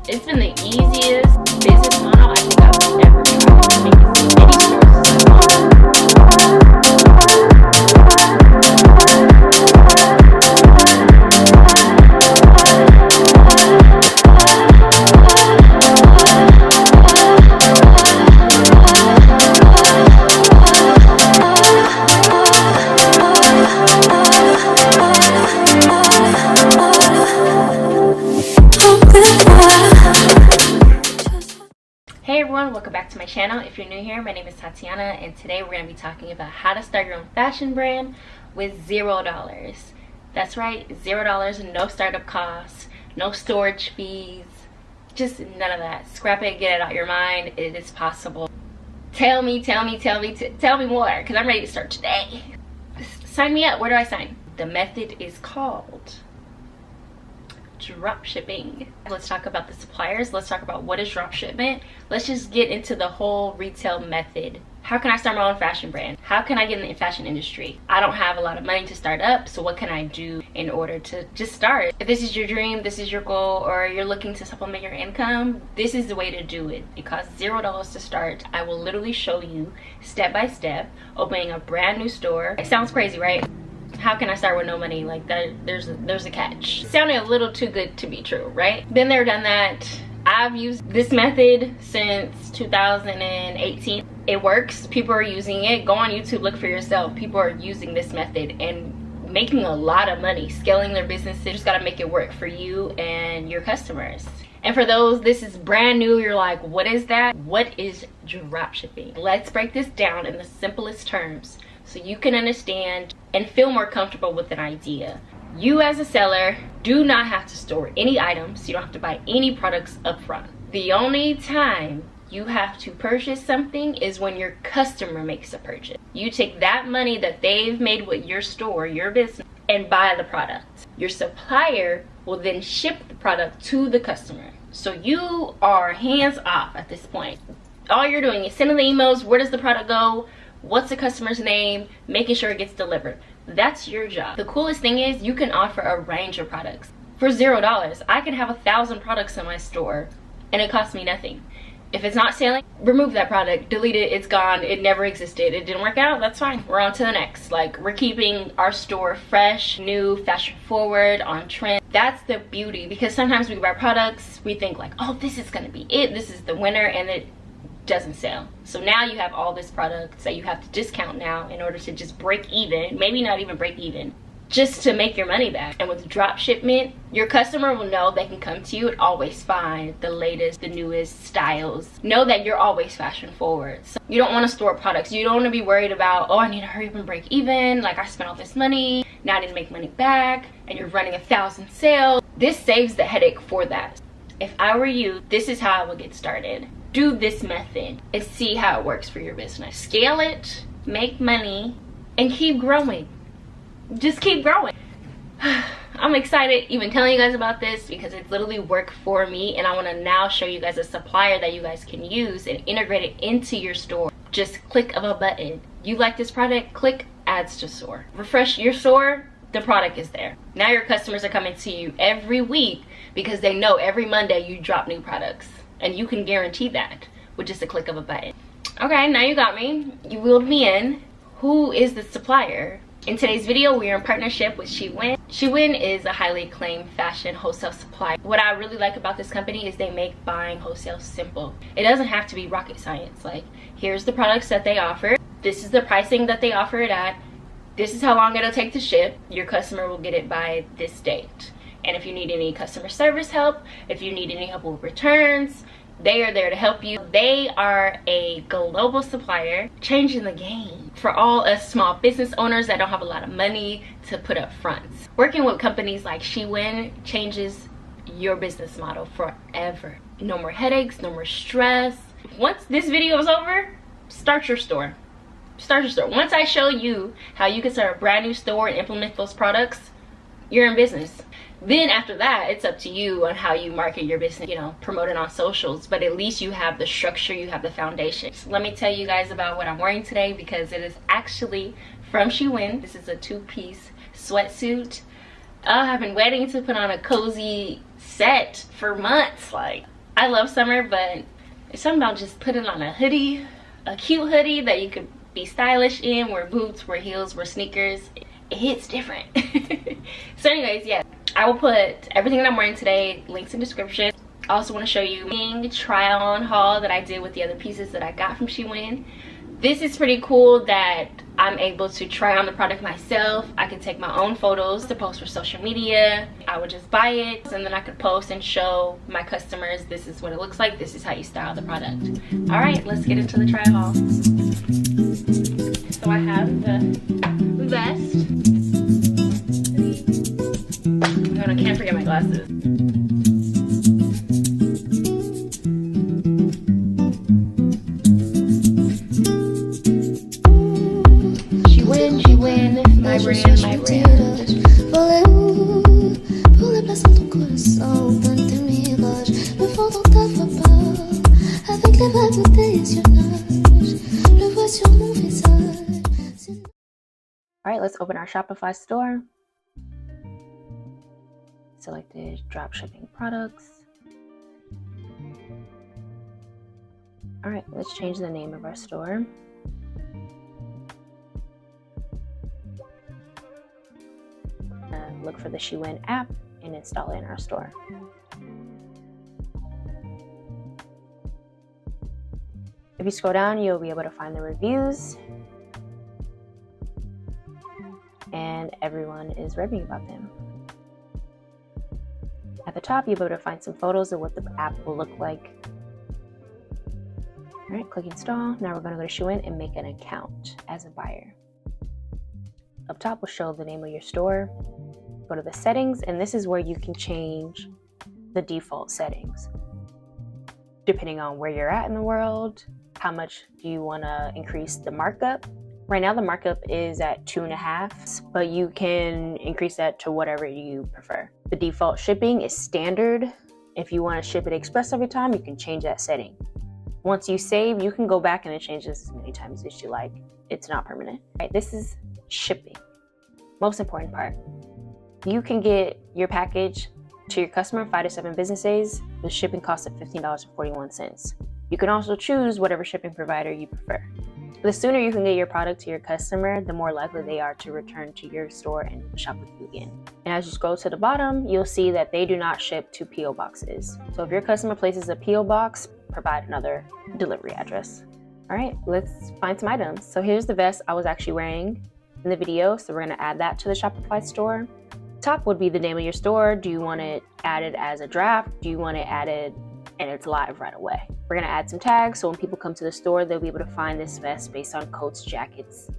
It's been the easiest business model I think I've ever tried. Making as many stores as I want. Hey everyone, welcome back to my channel. If you're new here, my name is Tatiana, and today we're going to be talking about how to start your own fashion brand with $0. That's right, $0, no startup costs, no storage fees, just none of that. Scrap it, get it out your mind. It is possible. Tell me more, because I'm ready to start today. Sign me up. Where do I sign? The method is called dropshipping. Let's talk about the suppliers. Let's talk about what is dropshipment. Let's just get into the whole retail method. How can I start my own fashion brand? How can I get in the fashion industry? I don't have a lot of money to start up, so what can I do in order to just start? If this is your dream, this is your goal, or you're looking to supplement your income, this is the way to do it. It costs $0 to start. I will literally show you step by step opening a brand new store. It sounds crazy, right? How can I start with no money? Like that, there's a catch. It sounded a little too good to be true, right? Been there, done that. I've used this method since 2018. It works. People are using it. Go on YouTube, look for yourself. People are using this method and making a lot of money, scaling their business. They just gotta make it work for you and your customers. And for those, this is brand new, you're like, what is that? What is dropshipping? Let's break this down in the simplest terms so you can understand and feel more comfortable with an idea. You as a seller do not have to store any items. You don't have to buy any products up front. The only time you have to purchase something is when your customer makes a purchase. You take that money that they've made with your store, your business, and buy the product. Your supplier will then ship the product to the customer. So you are hands off at this point. All you're doing is sending the emails. Where does the product go? What's the customer's name? Making sure it gets delivered. That's your job. The coolest thing is you can offer a range of products for $0. I can have 1,000 products in my store and it costs me nothing. If it's not selling, remove that product, delete it, it's gone, it never existed, it didn't work out, that's fine. We're on to the next. Like, we're keeping our store fresh, new, fashion forward, on trend. That's the beauty, because sometimes we buy products, we think like, oh, this is gonna be it, this is the winner, and it doesn't sell. So now you have all this products that you have to discount now in order to just break even, maybe not even break even, just to make your money back. And with drop shipment, your customer will know they can come to you and always find the latest, the newest styles. Know that you're always fashion forward. So you don't want to store products. You don't want to be worried about, oh, I need to hurry up and break even. Like, I spent all this money, now I need to make money back, and you're running 1,000 sales. This saves the headache for that. If I were you, this is how I would get started. Do this method and see how it works for your business. Scale it, make money, and keep growing. Just keep growing. I'm excited even telling you guys about this because it's literally worked for me, and I want to now show you guys a supplier that you guys can use and integrate it into your store. Just click of a button. You like this product, click adds to store. Refresh your store, the product is there. Now your customers are coming to you every week because they know every Monday you drop new products, and you can guarantee that with just a click of a button. Okay, now you got me. You wheeled me in. Who is the supplier? In today's video, we are in partnership with Shewin. Shewin is a highly acclaimed fashion wholesale supplier. What I really like about this company is they make buying wholesale simple. It doesn't have to be rocket science. Like, here's the products that they offer. This is the pricing that they offer it at. This is how long it'll take to ship. Your customer will get it by this date. And if you need any customer service help, if you need any help with returns, they are there to help you. They are a global supplier, changing the game for all us small business owners that don't have a lot of money to put up front. Working with companies like Shewin changes your business model forever. No more headaches, no more stress. Once this video is over, start your store. Start your store. Once I show you how you can start a brand new store and implement those products, you're in business. Then after that, it's up to you on how you market your business, you know, promote it on socials, but at least you have the structure, you have the foundation. So let me tell you guys about what I'm wearing today, because it is actually from Shewin. This is a two-piece sweatsuit. I've been waiting to put on a cozy set for months. Like, I love summer, but it's something about just putting on a hoodie, a cute hoodie that you could be stylish in, wear boots, wear heels, wear sneakers. It hits different. So anyways, yeah, I will put everything that I'm wearing today, links in description. I also want to show you a try on haul that I did with the other pieces that I got from Shewin. This is pretty cool that I'm able to try on the product myself. I can take my own photos to post for social media. I would just buy it and then I could post and show my customers, this is what it looks like, this is how you style the product. All right, let's get into the try haul. So I have the vest. Oh, I can't forget my glasses. Shewin, my brand, my brand. Pour la place dans ton coração, dans tes mirages, me font dans ta vapeur, avec les vagues de tes yeux nage, le vois sur mon visage. All right, let's open our Shopify store. Selected dropshipping products. All right, let's change the name of our store. Look for the Shewin app and install it in our store. If you scroll down, you'll be able to find the reviews, and everyone is raving about them. At the top, you'll be able to find some photos of what the app will look like. All right, click install. Now we're going to go to Shewin and make an account as a buyer. Up top will show the name of your store. Go to the settings, and this is where you can change the default settings. Depending on where you're at in the world, how much do you want to increase the markup? Right now the markup is at 2.5, but you can increase that to whatever you prefer. The default shipping is standard. If you want to ship it express every time, you can change that setting. Once you save, you can go back and change this as many times as you like. It's not permanent. Right, this is shipping. Most important part. You can get your package to your customer in 5 to 7 business days with shipping costs of $15.41. You can also choose whatever shipping provider you prefer. The sooner you can get your product to your customer, the more likely they are to return to your store and shop with you again. And as you scroll to the bottom, you'll see that they do not ship to PO boxes. So if your customer places a PO box, provide another delivery address. All right, let's find some items. So here's the vest I was actually wearing in the video. So we're gonna add that to the Shopify store. Top would be the name of your store. Do you want it added as a draft? Do you want it added and it's live right away? We're gonna add some tags so when people come to the store, they'll be able to find this vest based on coats, jackets.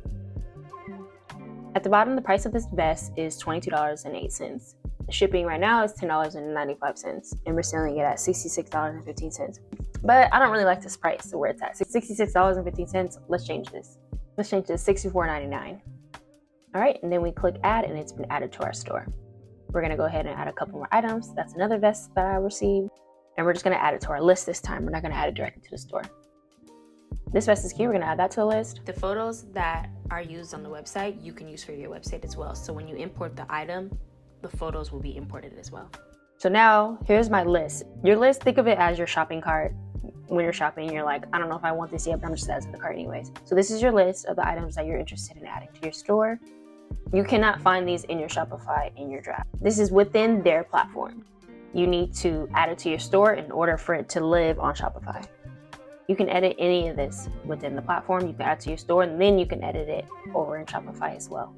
At the bottom, the price of this vest is $22.08. The shipping right now is $10.95, and we're selling it at $66.15. But I don't really like this price, so where it's at $66.15. Let's change this. Let's change this to $64.99. All right, and then we click add, and it's been added to our store. We're gonna go ahead and add a couple more items. That's another vest that I received, and we're just gonna add it to our list this time. We're not gonna add it directly to the store. This vest is cute. We're gonna add that to the list. The photos that are used on the website, you can use for your website as well. So when you import the item, the photos will be imported as well. So now here's my list. Your list, think of it as your shopping cart. When you're shopping, you're like, I don't know if I want this yet, but I'm just adding to the cart anyways. So this is your list of the items that you're interested in adding to your store. You cannot find these in your Shopify in your draft. This is within their platform. You need to add it to your store in order for it to live on Shopify. You can edit any of this within the platform. You can add to your store, and then you can edit it over in Shopify as well.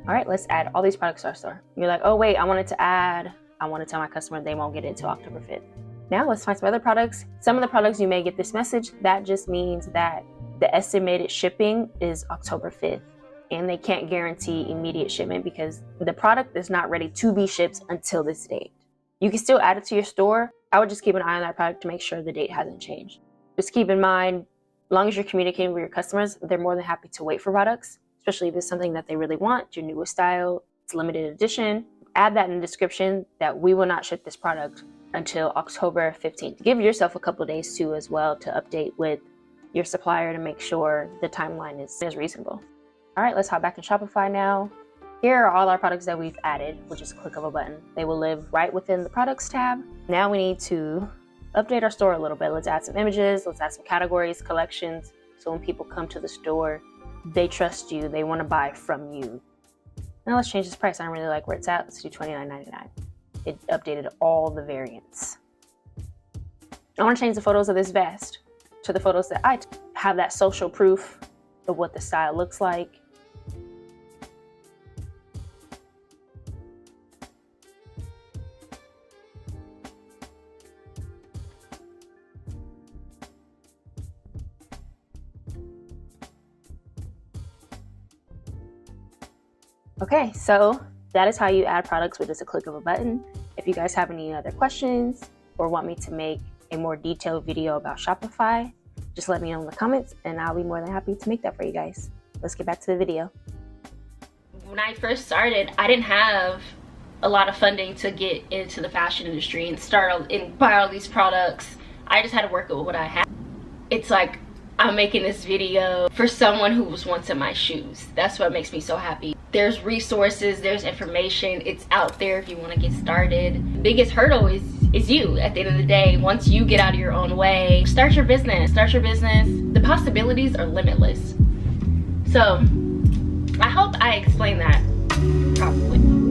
All right, let's add all these products to our store. You're like, oh wait, I want to tell my customer they won't get it until October 5th. Now let's find some other products. Some of the products you may get this message. That just means that the estimated shipping is October 5th. And they can't guarantee immediate shipment because the product is not ready to be shipped until this date. You can still add it to your store. I would just keep an eye on that product to make sure the date hasn't changed. Just keep in mind, as long as you're communicating with your customers, they're more than happy to wait for products, especially if it's something that they really want, your newest style, it's limited edition. Add that in the description that we will not ship this product until October 15th. Give yourself a couple of days too as well to update with your supplier to make sure the timeline is reasonable. All right, let's hop back in Shopify now. Here are all our products that we've added with just a click of a button. They will live right within the products tab. Now we need to update our store a little bit. Let's add some images, let's add some categories, collections, so when people come to the store, they trust you, they want to buy from you. Now let's change this price. I don't really like where it's at. Let's do $29.99. It updated all the variants. I want to change the photos of this vest to the photos that I have, that social proof of what the style looks like. Okay, so that is how you add products with just a click of a button. If you guys have any other questions or want me to make a more detailed video about Shopify, just let me know in the comments and I'll be more than happy to make that for you guys. Let's get back to the video. When I first started, I didn't have a lot of funding to get into the fashion industry and buy all these products. I just had to work with what I had. It's like I'm making this video for someone who was once in my shoes. That's what makes me so happy. There's resources, there's information, it's out there if you want to get started. Biggest hurdle is you at the end of the day. Once you get out of your own way, start your business. The possibilities are limitless. So I hope I explained that properly.